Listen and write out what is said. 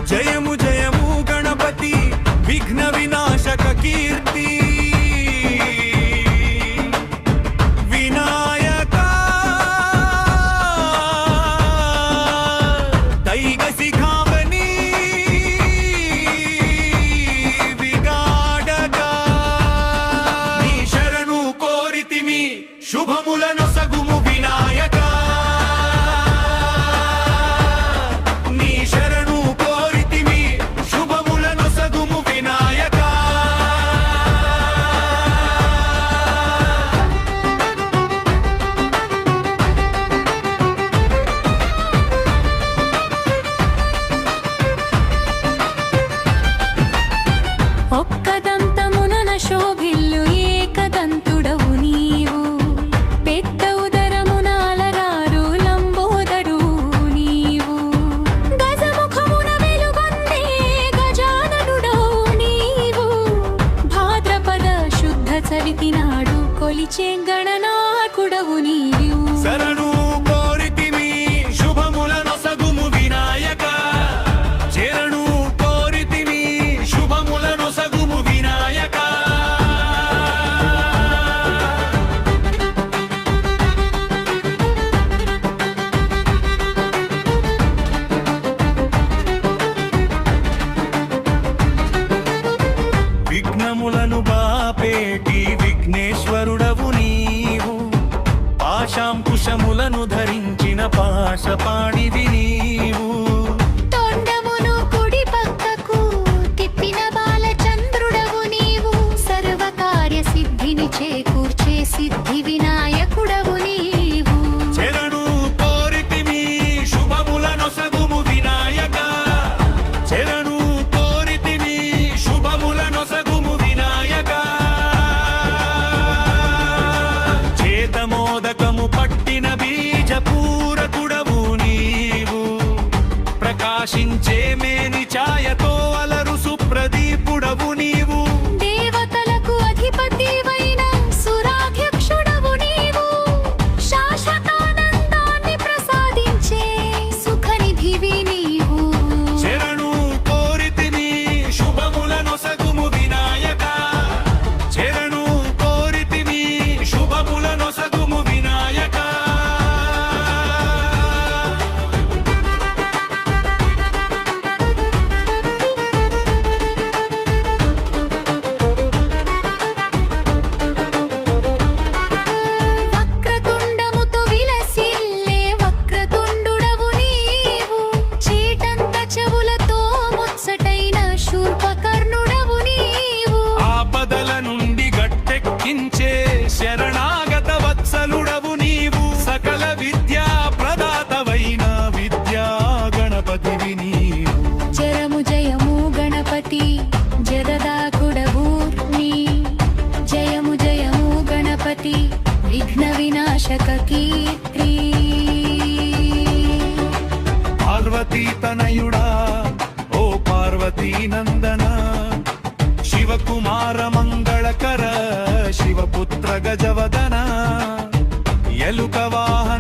జయము జయము గణపతి విఘ్న వినాశక కీర్తి వినాయక దైగ శిఖామణి విగాఢక నీ శరణు కోరితిమి శుభములను సగుము వినాయక ఒక్కదంతమున శోభిల్లు ఏకదంతుడవు నీవు పెద్ద ఉదరమున అలరారు లంబోదరు నీవు గజముఖమున వెలుగొందే గజాననుడవు నీవు భాద్రపద శుద్ధ చవితి నాడు కొలిచే గణనాకుడవు నీవు శరణు కోరితిమి శుభములను సగుము వినాయక చరణు కోరితిమి శుభములను సగుము వినాయక విఘ్నములను బాపేటి విఘ్నేశ్వరుడవు నీవు పాశాంకుశములను ధరించిన పాశపాణివి నీవు తొండమును కుడి పక్కకు తిప్పిన బాలచంద్రుడవు నీవు సర్వకార్య సిద్ధిని చేకూర్చే సిద్ధి వినాయకుడవు నీవు చరణు కోరితిమి శుభములను సగుము వినాయక చరణు కోరితిమి శుభములను సగుము వినాయక చేతమోదకము పట్టిన బీజ పూరకుడవు నీవు ప్రకాశించే మేని ఛాయతో అలరు సుప్రదీపుడవు నీవు దేవతలకు అధిపతివైన సురాధ్యక్షుడవు నీవు శాశ్వతానందాన్ని ప్రసాదించే సుఖనిధివి నీవు చరణు కోరితిమి శుభములను సగుము వినాయక చరణు కోరితిమి శుభములను సగుము వినాయక వక్రతుండముతో విలసిల్లే వక్రతుండుడవు నీవు చీటంత చెవులతో ముచ్చటైన శూర్పకర్ణుడవు నీవు ఆపదల నుండి గట్టెక్కించే శరణాగత వత్సలుడవు నీవు సకల విద్యా ప్రదాతవైన విద్యా గణపతివి నీవు జరము జయము గణపతి జగదాకుడవు నీ జయము జయము గణపతి విఘ్న వినాశక కీర్తి పార్వతీ తనయుడా ఓ పార్వతీ నందన శివకుమార మంగళకర శివపుత్ర గజవదన ఎలుక వాహన